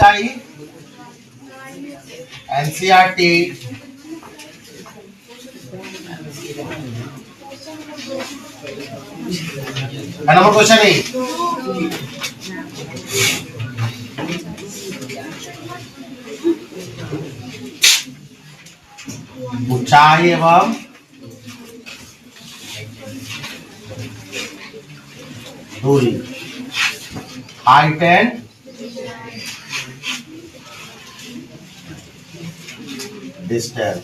ऊंचाई एनसीईआरटी है number question नहीं। ऊंचाई एवं दूरी, हाइट एंड डिस्टेंस।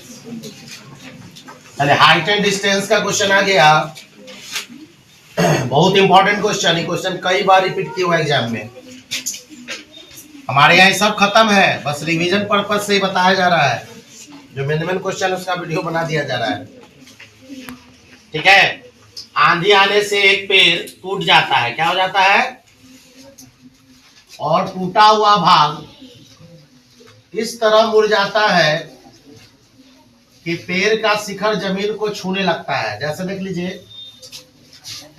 चलिए हाइट एंड डिस्टेंस का क्वेश्चन आ गया। बहुत इंपॉर्टेंट क्वेश्चन है, क्वेश्चन कई बार रिपीट किया हुआ एग्जाम में। हमारे यहाँ सब खत्म है, बस रिवीजन पर्पज से ही बताया जा रहा है। जो मेन क्वेश्चन उसका वीडियो बना दिया जा रहा है। ठीक है। आंधी आने से एक पेड़ टूट जाता है, क्या हो जाता है? और टूटा हुआ भाग इस तरह मुड़ जाता है कि पेड़ का शिखर जमीन को छूने लगता है। जैसे देख लीजिए,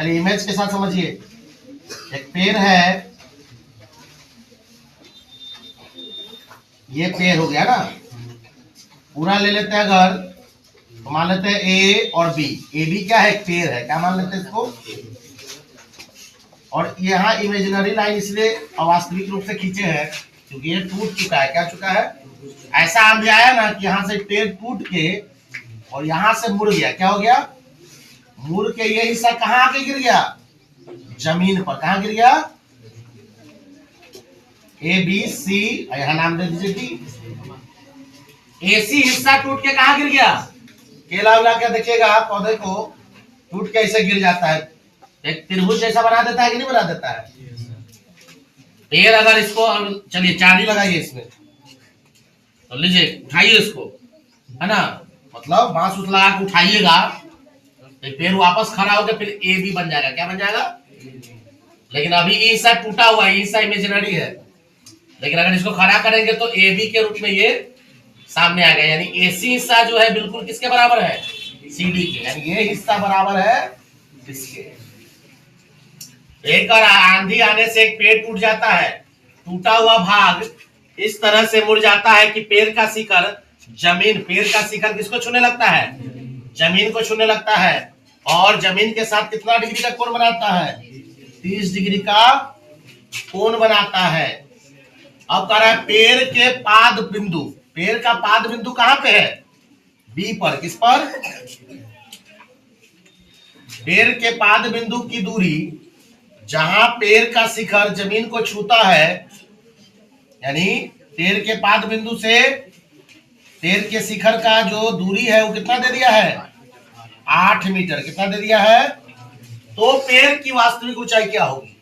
अरे इमेज के साथ समझिए। एक पेड़ है, ये पेड़ हो गया ना, पूरा ले लेते हैं अगर तो मान लेते हैं ए और बी। ए बी क्या है? एक पेड़ है, क्या मान लेते हैं इसको? और यहाँ इमेजिनरी लाइन इसलिए अवास्तविक रूप से खींचे हैं क्योंकि ये टूट चुका है। क्या चुका है? ऐसा आंधी आया ना कि यहाँ से पेड़ टूट के और यहाँ से मुड़ गया। क्या हो गया? मुड़ के ये हिस्सा कहाँ आके गिर गया? जमीन पर। कहाँ गिर गया? ए बी सी, यहाँ नाम दे दीजिए डी। एसी हिस्सा टूट के कहाँ गिर गया? केला उला क्या देखिएगा, पौधे को टूट के ऐसे गिर जाता है, एक त्रिभुज जैसा बना देता है कि नहीं बना देता है? पेड़ अगर इसको, चलिए चांदी लगाइए इसमें, तो लीजिए उठाइए इसको, है ना, मतलब बांस उस लगा के उठाइएगा तो पेड़ वापस खड़ा होकर फिर ए बी बन जाएगा। क्या बन जाएगा? लेकिन अभी ये हिस्सा टूटा हुआ है, ये हिस्सा इमेजिनरी है। लेकिन अगर इसको खड़ा करेंगे तो ए बी के रूप में ये सामने आ गया। यानी एसी हिस्सा जो है बिल्कुल किसके बराबर है? सीडी के। यानी ये हिस्सा बराबर है इसके। एक आंधी आने से एक पेड़ टूट जाता है, टूटा हुआ भाग इस तरह से मुड़ जाता है कि पेड़ का शिखर जमीन, पेड़ का शिखर किसको छूने लगता है? जमीन को छूने लगता है। और जमीन के साथ कितना डिग्री का कोण बनाता है? 30 डिग्री का कोण बनाता है। अब कह रहा है पेड़ के पाद बिंदु, पेड़ का पाद बिंदु कहां पे है? बी पर। किस पर? पेड़ के पाद बिंदु की दूरी जहां पेड़ का शिखर जमीन को छूता है, यानी पेड़ के पाद बिंदु से पेड़ के शिखर का जो दूरी है वो कितना दे दिया है? 8 मीटर। कितना दे दिया है? तो पेड़ की वास्तविक ऊंचाई क्या होगी?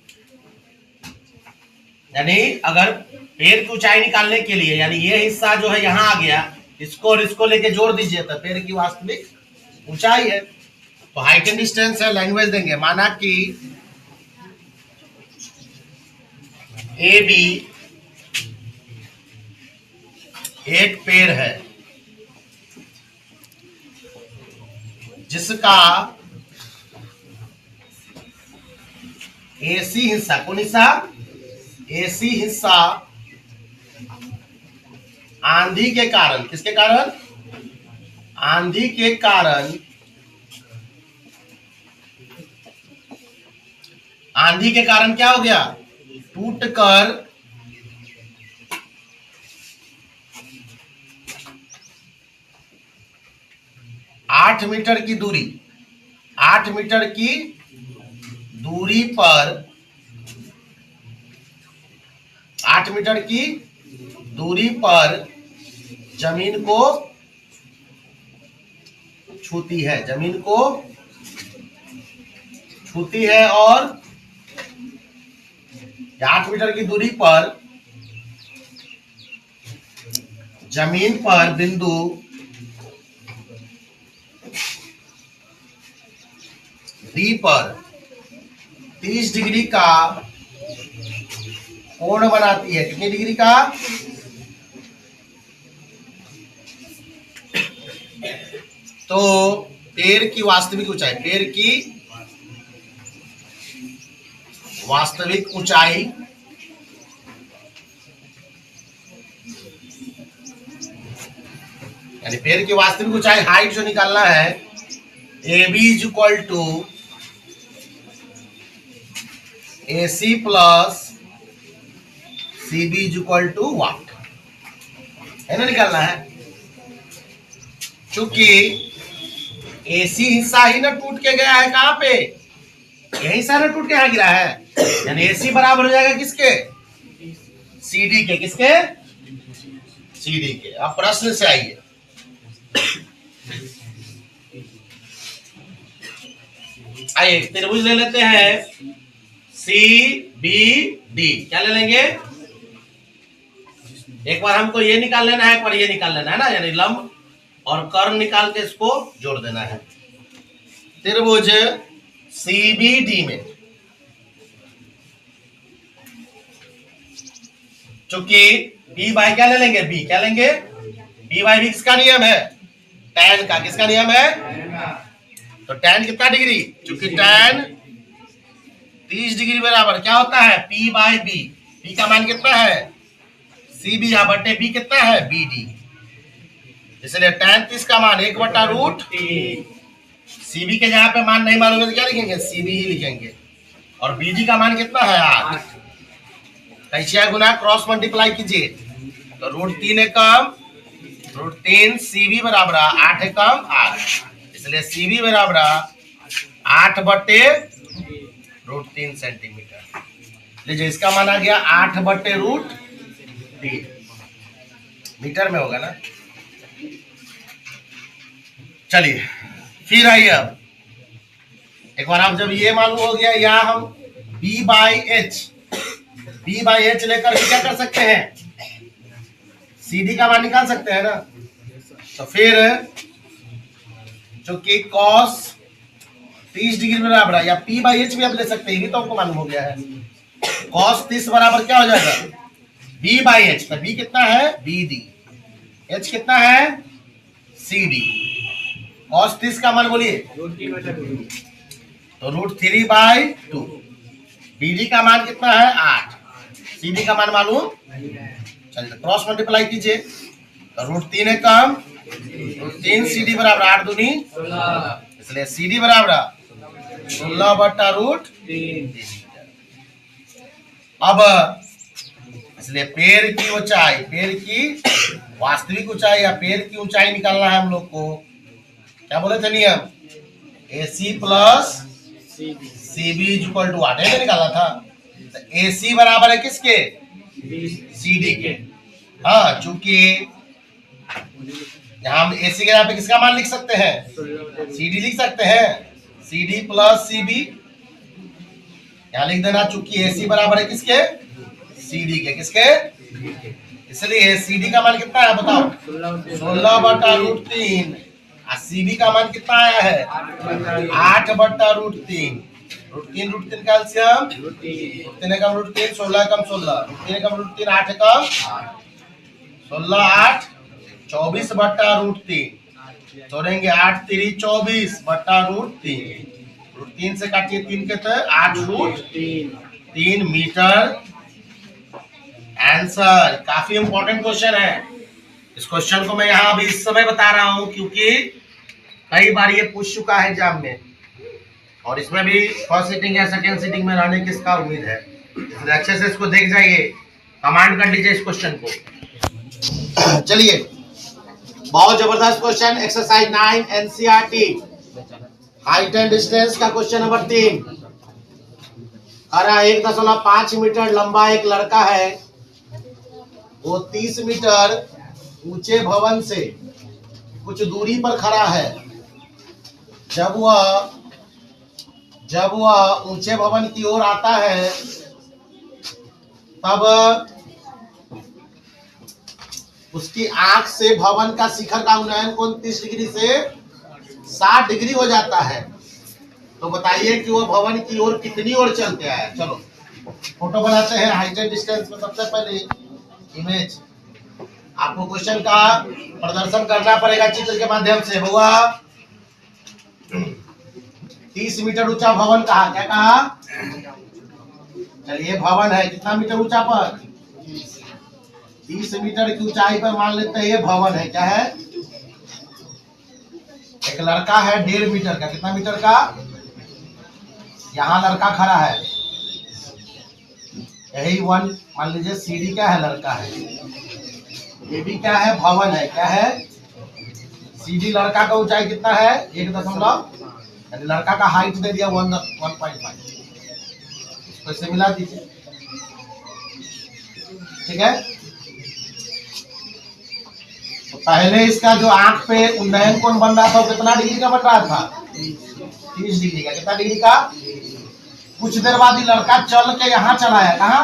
यानी अगर पेड़ की ऊंचाई निकालने के लिए, यानी ये हिस्सा जो है यहाँ आ गया, इसको और इसको लेके जोड़ दीजिए तो पेड़ की वास्तविक ऊंचाई है। तो हाइट एंड डिस्टेंस है, लैंग्वेज देंगे। माना कि ए बी एक पेड़ है जिसका एसी हिस्सा, कौन हिस्सा? एसी हिस्सा आंधी के कारण, किसके कारण? आंधी के कारण, आंधी के कारण क्या हो गया? टूटकर आठ मीटर की दूरी, 8 मीटर की दूरी पर, 8 मीटर की दूरी पर जमीन को छूती है, जमीन को छूती है। और 8 मीटर की दूरी पर जमीन पर बिंदु डी पर 30 डिग्री का कोण बनाती है। कितनी डिग्री का? तो पेड़ की वास्तविक ऊंचाई, पेड़ की वास्तविक ऊंचाई यानी पेड़ की वास्तविक ऊंचाई हाइट जो निकालना है AB is equal to AC plus CB is equal to what, है ना, निकालना है। चूंकि AC हिस्सा ही ना टूट के गया है, कहां पे, यही सारा टूट के यहाँ गिरा है, यानी AC बराबर हो जाएगा किसके, CD के, किसके, CD के। अब प्रश्न से आइए, आइए त्रिभुज ले लेते हैं CBD, क्या ले लेंगे, एक बार हमको ये निकाल लेना है, एक बार ये निकाल लेना है ना, यानी लंब और कर्ण निकाल के इसको जोड़ देना है। त्रिभुज CBD में चूंकि B बाई क्या ले लेंगे, B क्या लेंगे, B बाई B किसका नियम है, tan का, किसका नियम है, तो tan कितना डिग्री, चूंकि tan 30 डिग्री बराबर क्या होता है, P बाई B, P का मान कितना है, CB या बटे B कितना है, BD, इसलिए tan 30 का मान 1/√3, CB के जहां पे मान नहीं मालूम है तो क्या लिखेंगे, CB ही लिखेंगे, और BD का मान कितना है 8, कैसिया गुना क्रॉस मल्टीप्लाई कीजिए, तो √3 एकम √3, CB बराबर 8 एकम 8, इसलिए CB बराबर 8/√3 सेंटीमीटर। लीजिए इसका मान आ गया 8/√3, मीटर में होगा ना। चलिए फिर आइए, अब एक बार आप जब ये मालूम हो गया, यहाँ हम B बाई H लेकर क्या कर सकते हैं, CD का मान निकाल सकते हैं ना। तो फिर जो कि cos 30 डिग्री बराबर है, या P बाई H भी आप ले सकते हैं, ये भी तो आपको मालूम हो गया है, cos 30 बराबर क्या हो जाएगा, B बाई H, तो B कितना है, BD, H कितना है, CD, cos 30 का मान बोलिए, तो √3/2, BD का मान कितना है 8, CD का मान मालूम, चलिए क्रॉस मल्टीप्लाई कीजिए, तो √3 एकम √3, CD बराबर 8 दूनी 16, इसलिए CD बराबर 16/√3। अब इसलिए पेड़ की ऊंचाई, पेड़ की वास्तविक ऊंचाई या पेड़ की ऊंचाई निकालना है हम लोग को, क्या बोले थे नियम, AC plus CB is equal to 8, ऐसे निकाला था। तो AC बराबर है किसके, CD के, हाँ, चूंकि यहाँ हम AC के यहाँ पे किसका मान लिख सकते हैं, CD लिख सकते हैं, CD प्लस CB यहाँ लिख देना, चूंकि AC बराबर है किसके, CD के, किसके, इसलिए CD का मान कितना है बताओ, 16/√3, CB का मान कितना आया है 8/√3, √3 का एलसीएम, √3 एकम √3, 16 एकम 16, √3 एकम √3, 8 एकम 16, 8 24/√3, छोड़ेंगे 8 3 24/√3, √3 से काटिए 3 के तो 8√3 मीटर। आंसर काफी इंपॉर्टेंट क्वेश्चन है, इस क्वेश्चन को मैं यहाँ अभी इस समय बता रहा हूँ क्योंकि कई बार ये पूछ चुका है एग्जाम में, और इसमें भी फर्स्ट सीटिंग या सेकंड सीटिंग में रहने की इसका उम्मीद है, इसलिए अच्छे से इसको देख जाइए, कमांड कर लीजिए इस क्वेश्चन को। चलिए बहुत जबरदस्त question, exercise 9 NCERT height and distance का क्वेश्चन नंबर 3। अरे 1.5 मीटर लंबा एक लड़का है, वो 30 मीटर ऊंचे भवन से कुछ दूरी पर खड़ा है। जब वह ऊंचे भवन की ओर आता है तब उसकी आंख से भवन का शिखर का उन्नयन कोण 30 डिग्री से 60 डिग्री हो जाता है। तो बताइए कि वो भवन की ओर कितनी ओर चलते हैं। चलो फोटो बनाते हैं हाइट एंड डिस्टेंस में। सबसे पहले इमेज आपको क्वेश्चन का प्रदर्शन करना पड़ेगा चित्र के माध्यम से। हुआ 30 मीटर ऊंचा भवन कहा, क्या कहा? चलिए भवन है कितना मीटर ऊंचा पर? 30 मीटर की ऊंचाई पर मान लेते हैं ये भवन है। क्या है? एक लड़का है 1.5 मीटर का, कितना मीटर का, यहाँ लड़का खड़ा है, यही वन मान लीजिए, सीडी क्या है, लड़का है, ये भी क्या है, भवन है, क्या है, सीडी लड़का का ऊंचाई कितना है, 1 यानी लड़का का हाइट दे दिया 1.5, इसको इससे मिला दीजिए, ठीक है। तो पहले इसका जो आंख पे उन्नयन कोण बन रहा था वो कितना डिग्री का बन रहा था, 30 डिग्री का, कितना डिग्री का। कुछ देर बाद ये लड़का चल के यहाँ चला है, कहा,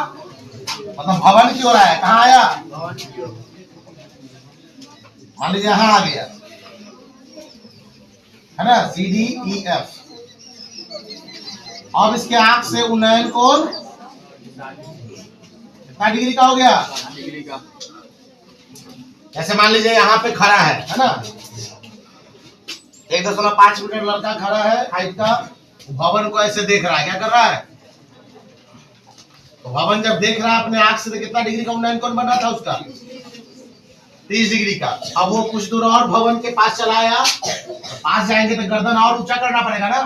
मतलब भवन की ओर आया, कहाँ आया, मान लीजिए यहाँ आ गया, है ना, CDEF। अब इसके आंख से उन्नयन कोण कितना डिग्री का हो गया, ऐसे मान लीजिए यहाँ पे खड़ा है ना, 1.5 मीटर लड़का खड़ा है हाइट का, भवन को ऐसे देख रहा है, क्या कर रहा है, तो भवन जब देख रहा है अपने आंख से, तो कितना डिग्री का उन्नयन कोण बन रहा था उसका, 30 डिग्री का। अब वो कुछ दूर और भवन के पास चला आया, तो पास जाएंगे तो गर्दन और ऊंचा करना पड़ेगा ना,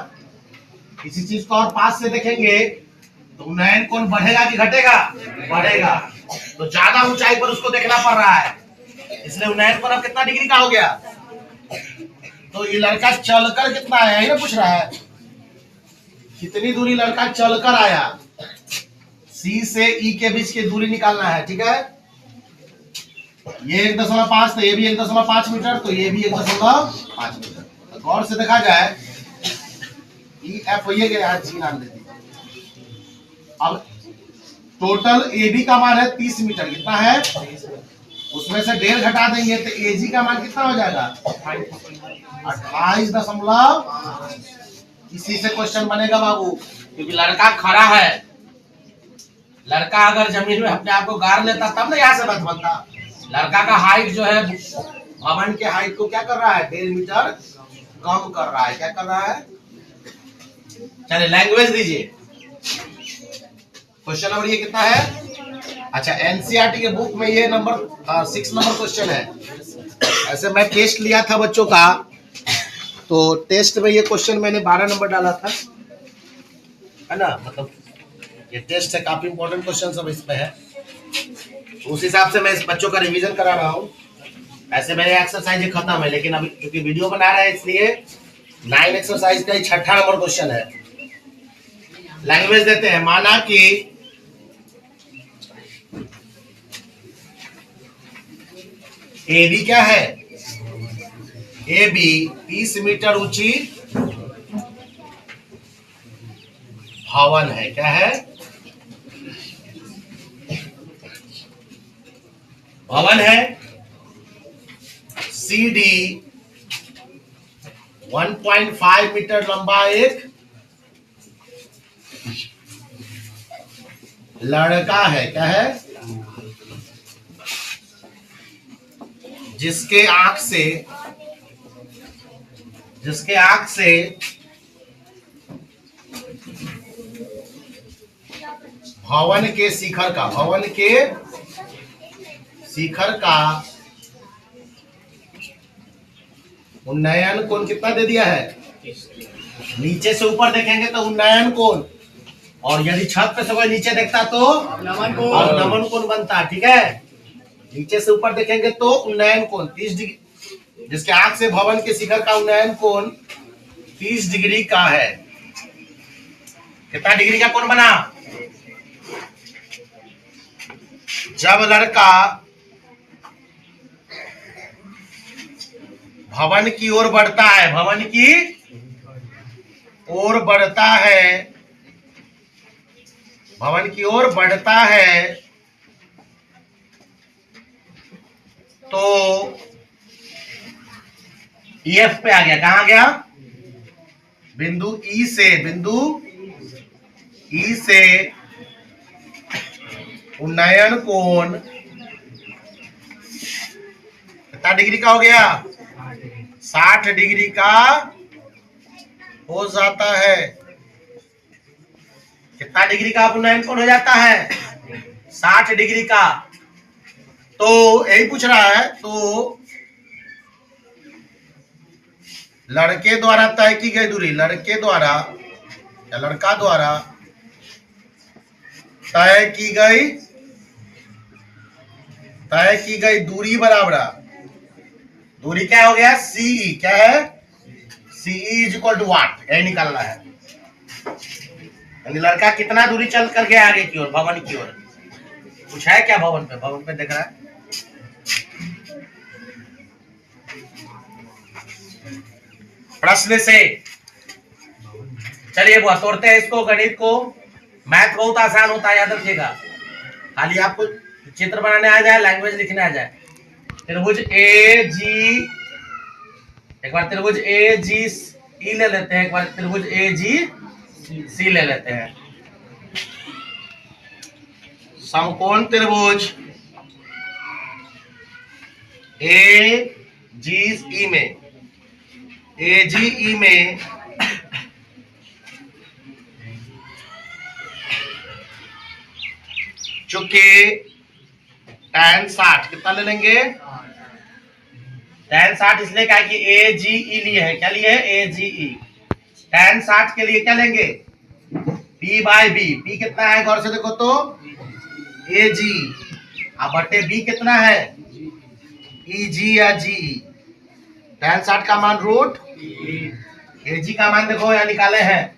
किसी चीज को और पास से देखेंगे तो उन्नयन कोण बढ़ेगा कि घटेगा, बढ़ेगा, तो ज्यादा ऊंचाई पर उसको देखना पड़ रहा है, इसलिए उन्नयन कोण अब कितना डिग्री का हो गया। तो ये लड़का चलकर कितना आया, ये पूछ रहा है, कितनी दूरी लड़का चलकर आया, C से E के बीच की दूरी निकालना है, ठीक है। ये 1.5, तो ये भी 1.5 मीटर, तो ये भी 1.5 मीटर। गौर से देखा जाए, EF ये गया, G नाम दे दीजिए। अब टोटल AB का मान है 30 मीटर, कितना है, उसमें से 1.5 घटा देंगे तो AG का मान कितना हो जाएगा, 28.5। इसी से क्वेश्चन बनेगा बाबू, क्योंकि लड़का खड़ा है, लड़का अगर जमीन में अपने आप को गाड़ लेता तब ना यहाँ से बात बनता। लड़का का हाइट जो है भवन के हाइट को क्या कर रहा है, 1.5 मीटर कम कर रहा है, क्या कर रहा है। चलिए लैंग्वेज दीजिए, क्वेश्चन नंबर ये कितना है, अच्छा एनसीईआरटी के बुक में ये नंबर 6 नंबर क्वेश्चन है। ऐसे मैं टेस्ट लिया था बच्चों का, तो टेस्ट में ये क्वेश्चन मैंने 12 नंबर डाला था, है ना, मतलब ये टेस्ट है, काफी इंपॉर्टेंट क्वेश्चन सब इसमें है, तो उस हिसाब से मैं इस बच्चों का रिवीजन करा रहा हूँ। ऐसे मेरे एक्सरसाइज खत्म है, लेकिन अभी क्योंकि वीडियो बना रहा है इसलिए 9 एक्सरसाइज का 6ठा नंबर क्वेश्चन है। लैंग्वेज देते हैं, माना कि AB क्या है, AB 30 मीटर ऊंची भवन है, क्या है, भवन है। CD 1.5 मीटर लंबा एक लड़का है, क्या है, जिसके आंख से भवन के शिखर का उन्नयन कोण कितना दे दिया है, नीचे से ऊपर देखेंगे तो उन्नयन कोण, और यदि छत पे से कोई नीचे देखता तो नमन कोण बनता, ठीक है। नीचे से ऊपर देखेंगे तो उन्नयन कोण 30 डिग्री, जिसके आंख से भवन के शिखर का उन्नयन कोण 30 डिग्री का है। कितना डिग्री का कोण बना, जब लड़का भवन की ओर बढ़ता है, भवन की ओर बढ़ता है, भवन की ओर बढ़ता है, तो EF पे आ गया, कहां गया, बिंदु E से उन्नयन कोण कितना डिग्री का हो गया, 60 डिग्री का हो जाता है। कितना डिग्री का उन्नयन कोण हो जाता है, 60 डिग्री का। तो यही पूछ रहा है, तो लड़के द्वारा तय की गई दूरी, लड़के द्वारा या लड़का द्वारा तय की गई दूरी बराबर, दूरी क्या हो गया, सीई, क्या है, CE is equal to what, यही निकालना है। यानी लड़का कितना दूरी चल कर गया आगे की ओर, भवन की ओर। कुछ है क्या भवन पे, भवन पे देख रहा है। प्रश्न से चलिए वो तोड़ते हैं इसको, गणित को। मैथ बहुत आसान होता है, याद रखिएगा। खाली आपको चित्र बनाने आ जाए, लैंग्वेज लिखने आ जाए। त्रिभुज ए जी, एक बार त्रिभुज ए जी ई ले लेते हैं, एक बार त्रिभुज ए जी सी ले लेते हैं। समकोण त्रिभुज ए जी ई में, ए जी ई में चूंकि tan 60 कितना ले लेंगे, tan 60 इसलिए क्या कि ए जी ई लिए है, क्या लिए है, ए जी ई। tan 60 के लिए क्या लेंगे, p बाय बी, p कितना है गौर से देखो तो, ए जी, अब बटे b कितना है, ई जी या जी। tan 60 का मान रूट, ए जी का मान देखो यहाँ निकाले हैं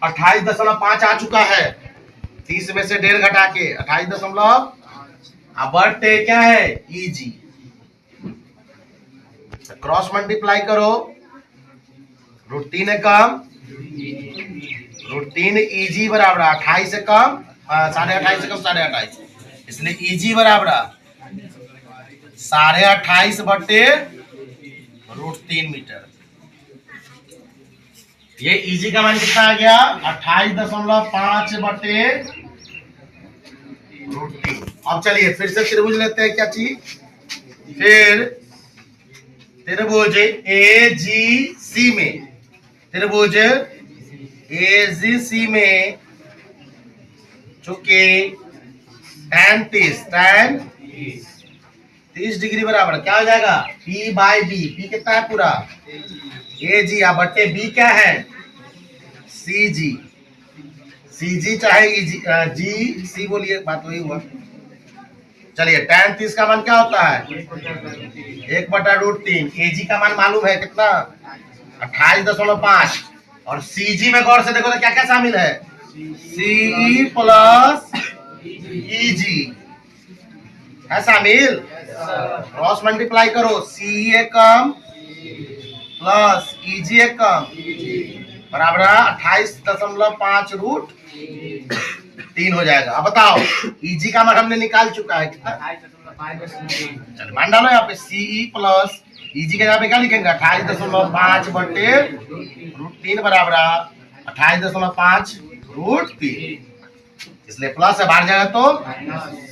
28.5 आ चुका है, 30 में से 1.5 घटा के 28. अब बटे क्या है, ई जी। क्रॉस मल्टीप्लाई करो, √3 है कम, √3 ई जी बराबर 28 से कम, 28.5 से कम 28.5, इसलिए ई जी बराबर 28.5 बटे √3 मीटर। ये इजी का मान कितना आ गया, 28.5 बटे √3। अब चलिए फिर से त्रिभुज लेते हैं, क्या चीज, फिर त्रिभुज ए जी सी में, त्रिभुज ए जी सी में चूंकि tan 30 डिग्री बराबर क्या हो जाएगा, p बाय बी, p कितना है पूरा, ए जी, अब बट्टे बी क्या है, सी जी, सी जी चाहे ई जी, जी सी बोलिए, बात वही हुआ। चलिए tan 30 का मान क्या होता है, 1/√3, ए जी का मान मालूम है कितना, 28.5, और सी जी में गौर से देखो तो क्या क्या शामिल है, सी प्लस ई जी है शामिल। क्रॉस मल्टीप्लाई करो, सी ए कम प्लस ई जी ए कम बराबर 28.5 √3 हो जाएगा। अब बताओ ई जी का मान हमने निकाल चुका है कितना, चलिए मान डालो यहाँ पे, सी ई प्लस ई जी के यहाँ पे क्या लिखेंगे, 28.5 बटे √3 बराबर 28.5 √3, इसलिए प्लस है, बाहर जाएगा तो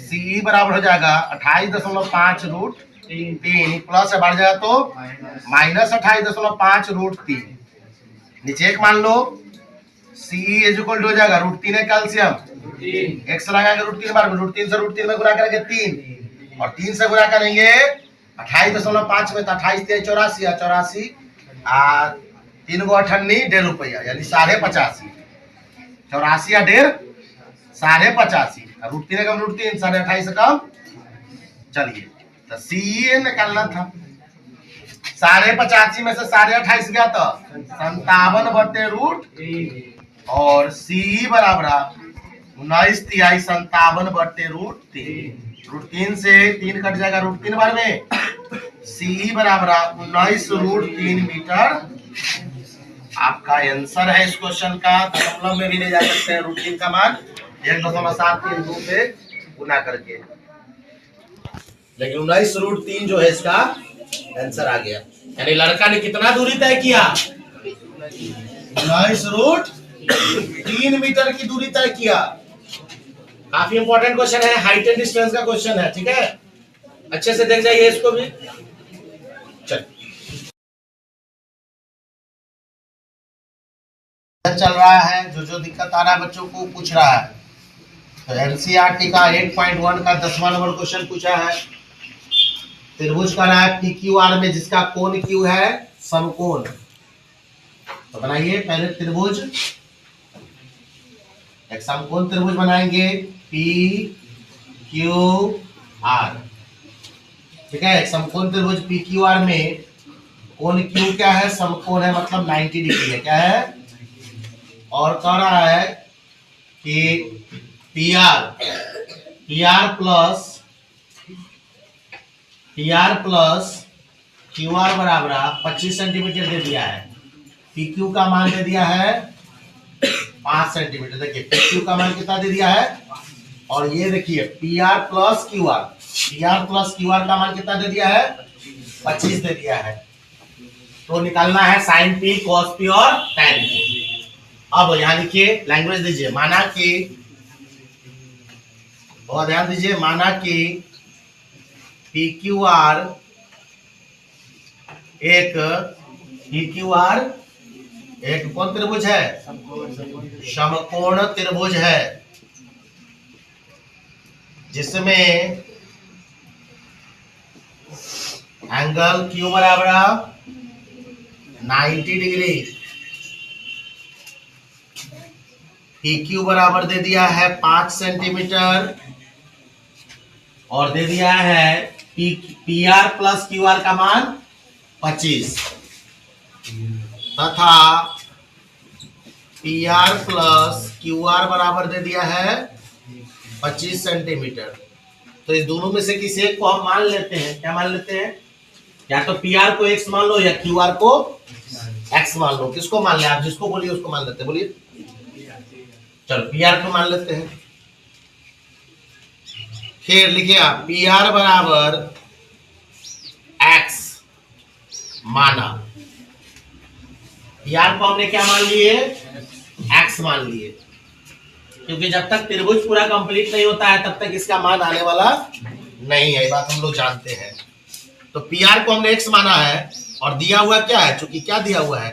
सी बराबर हो जाएगा 28.5 √3, प्लस है, बाहर जाएगा तो माइनस 28.5 √3। नीचे एक मान लो, सी इज इक्वल टू हो जाएगा √3 है कैल्शियम, एक्स लगाएंगे √3 बार में, √3 से √3 में गुणा करेंगे 3, और 3 से गुणा करेंगे 28.5 में, तो 28 84 है, 84 3 गो 98 ₹1.5, यानी 85.5, 84 या 1.5 85, √3 कम √3 28.5 से कम। चलिए तो सी निकालना था, 85.5 में से 28.5 गया तो 57 बटे √3, और सी बराबर 19 तिहाई 57 बटे √3 से 3 कट जाएगा √3 बार में, सी बराबर 19 √3 मीटर आपका आंसर है इस क्वेश्चन का। दशमलव में भी ले जा सकते हैं √3 का मान 1.732 से गुना करके, लेकिन 19 √3 जो है इसका आंसर आ गया। यानी लड़का ने कितना दूरी तय किया, 19 √3 मीटर की दूरी तय किया। काफी इंपॉर्टेंट क्वेश्चन है, हाइट एंड डिस्टेंस का क्वेश्चन है, ठीक है, अच्छे से देख जाइए इसको भी। चल चल रहा है, जो दिक्कत आ रहा है बच्चों को पूछ रहा है, तो एनसीईआरटी का 8.1 का 10वां नंबर क्वेश्चन पूछा है। त्रिभुज का रहा है PQR में जिसका कोण Q है समकोण। तो बनाइए पहले त्रिभुज, एक समकोण त्रिभुज बनाएंगे पी क्यू आर। ठीक है, एक समकोण त्रिभुज पी क्यू आर में कोण क्यू क्या है, समकोण है, मतलब 90 डिग्री है। क्या है? और कह रहा है कि P R plus Q R बराबर 25 सेंटीमीटर दे दिया है। पी क्यू का मान दे दिया है 5 सेंटीमीटर। देखिए पी क्यू का मान कितना दे दिया है, और ये देखिए P R plus Q R का मान कितना दे दिया है, 25 दे दिया है। तो निकालना है साइन पी, कॉस पी और टैन पी। अब यहाँ लिखिए, लैंग्वेज दीजिए, माना कि, बहुत ध्यान दीजिए, माना कि पी क्यू आर एक कौन त्रिभुज है, समकोण त्रिभुज है, जिसमें एंगल क्यू बराबर 90 डिग्री, पी क्यू बराबर दे दिया है 5 सेंटीमीटर, और दे दिया है P R plus Q R का मान 25, तथा P R plus Q R बराबर दे दिया है 25 सेंटीमीटर। तो इस दोनों में से किसी एक को हम मान लेते हैं। क्या मान लेते हैं? या तो पी आर को x मान लो या क्यू आर को x मान लो। किसको मान ले? आप जिसको बोलिए उसको मान लेते हैं। बोलिए। चलो पी आर को मान लेते हैं। फिर लिखिए आप पी आर बराबर x माना। पी आर को हमने क्या मान लिए? x मान लिए, क्योंकि जब तक त्रिभुज पूरा कंप्लीट नहीं होता है तब तक इसका मान आने वाला नहीं है, ये बात हम लोग जानते हैं। तो पी आर को हमने x माना है, और दिया हुआ क्या है, चूंकि क्या दिया हुआ है,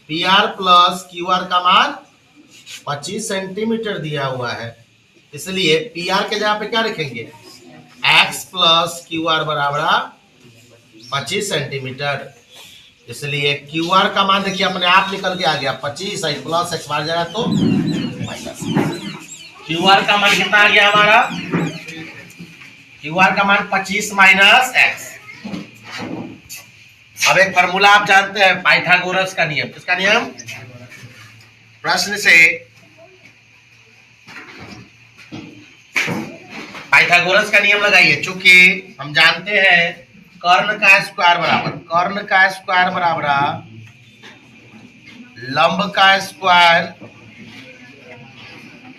P R plus Q R का मान 25 सेंटीमीटर दिया हुआ है, इसलिए पी आर के जगह पे क्या रखेंगे, x प्लस क्यू आर बराबर 25 सेंटीमीटर। इसलिए क्यू आर का मान देखिए अपने आप निकल के आ गया 25, प्लस एक्स बार जाएगा तो माइनस। क्यू आर का मान कितना आ गया हमारा, क्यू आर का मान 25 माइनस एक्स। अब एक फॉर्मूला आप जानते हैं, पाइथागोरस का नियम। किसका नियम? प्रश्न से पाइथागोरस का नियम लगाइए। चूंकि हम जानते हैं कर्ण का स्क्वायर बराबर लंब का स्क्वायर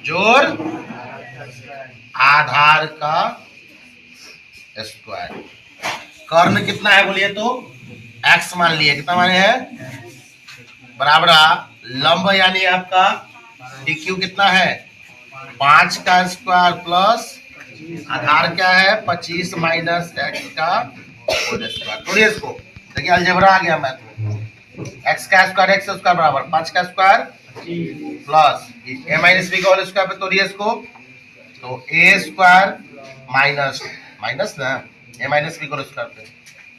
जोड़ आधार का स्क्वायर। कर्ण कितना है बोलिए तो, x मान लिए, कितना माने है, बराबर लंब यानी आपका dq कितना है, 5 का स्क्वायर प्लस आधार क्या है 25 माइनस x का होल स्क्वायर। थोड़ी इसको देखिए, अलजेब्रा आ गया मैथ में। x का स्क्वायर बराबर 5 का square plus a minus b का होल स्क्वायर पे तोड़िए इसको, तो a स्क्वायर माइनस ना a माइनस b का होल स्क्वायर पे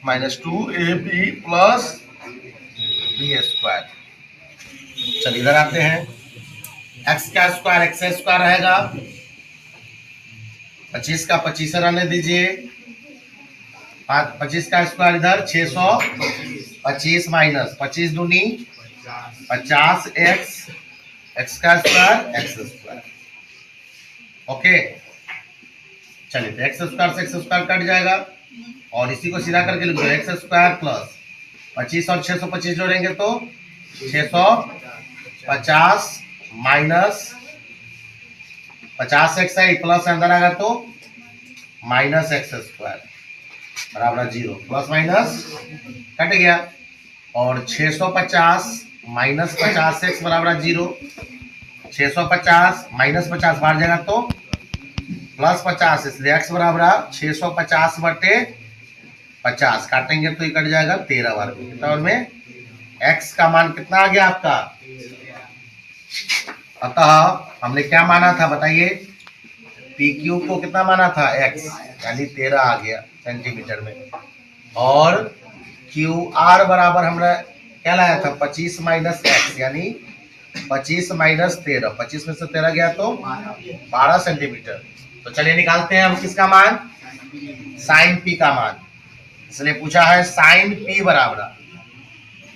minus 2ab plus b square. चलिए इधर आते हैं, x का स्क्वायर x स्क्वायर रहेगा, 25 का 25 रहने दीजिए, 25 का स्क्वायर इधर 625 माइनस 25 दूनी 50 x का स्क्वायर x स्क्वायर। ओके, चलिए तो x स्क्वायर से x स्क्वायर कट जाएगा, और इसी को सीधा करके लिख दो, x स्क्वायर प्लस 25 और 625 जोड़ेंगे तो 650 माइनस 50x है, प्लस अंदर आएगा तो माइनस x स्क्वायर बराबर 0, प्लस माइनस कट गया, और 650 माइनस 50x बराबर 0, 650 माइनस 50 बाहर जाएगा तो प्लस 50, इसलिए x बराबर 650 बटे 50, काटेंगे तो ये कट जाएगा 13 बार में। कितना बार में? x का मान कितना आ गया आपका, अतः हमने क्या माना था बताइए, पी क्यू को कितना माना था x, यानी 13 आ गया सेंटीमीटर में, और क्यू आर बराबर हमने क्या लाया था 25 माइनस एक्स, यानी 25 माइनस 13, 25 में से 13 गया तो 12 सेंटीमीटर। तो चलिए निकालते हैं अब किसका मान, साइन पी का मान। इसलिए पूछा है साइन पी बराबर,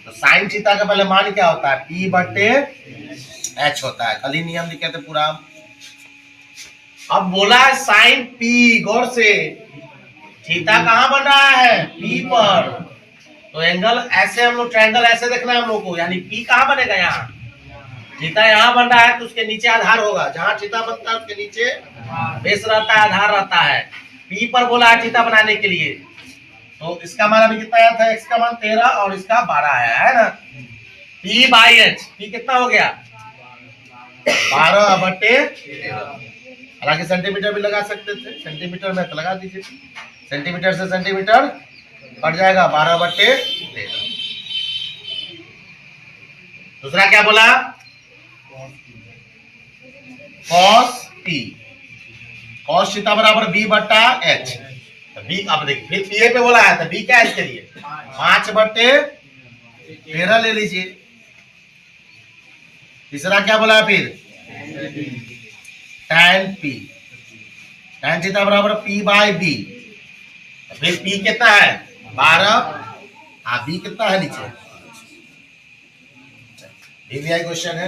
तो साइन थीटा का पहले मान क्या होता है, पी बटे एच होता है, कल ही नियम लिखे थे पूरा। अब बोला है साइन पी, गौर से थीटा कहां बन रहा है, पी पर, तो एंगल ऐसे हम लोग ट्रायंगल ऐसे देखना है हम लोग को, यानी पी कहां बनेगा, यहाँ थीटा यहाँ बन रहा है तो उसके नीचे आधार होगा, जहां थीटा बनता है उसके नीचे बेस रहता है, आधार रहता है। पी पर बोला है थीटा बनाने के लिए, तो इसका मान अभी कितना आया था, एक्स का मान 13 और इसका 12 आया है ना। पी बाई एच, पी कितना हो गया 12 बटे 13, हालांकि सेंटीमीटर भी लगा सकते थे, सेंटीमीटर में तो लगा दीजिए, सेंटीमीटर से सेंटीमीटर कट जाएगा 12 बटे 13। दूसरा क्या बोला, कॉस पी, कॉस थीटा बराबर बी बटा एच, बी अब देखिए फिर पी पे बोला है तो बी क्या है इसके लिए 5 बटे 13 ले लीजिए। तीसरा क्या बोला है फिर tan पी, tan थीटा बराबर पी बाई बी, फिर पी कितना है 12, बी कितना है नीचे, ये भी क्वेश्चन है।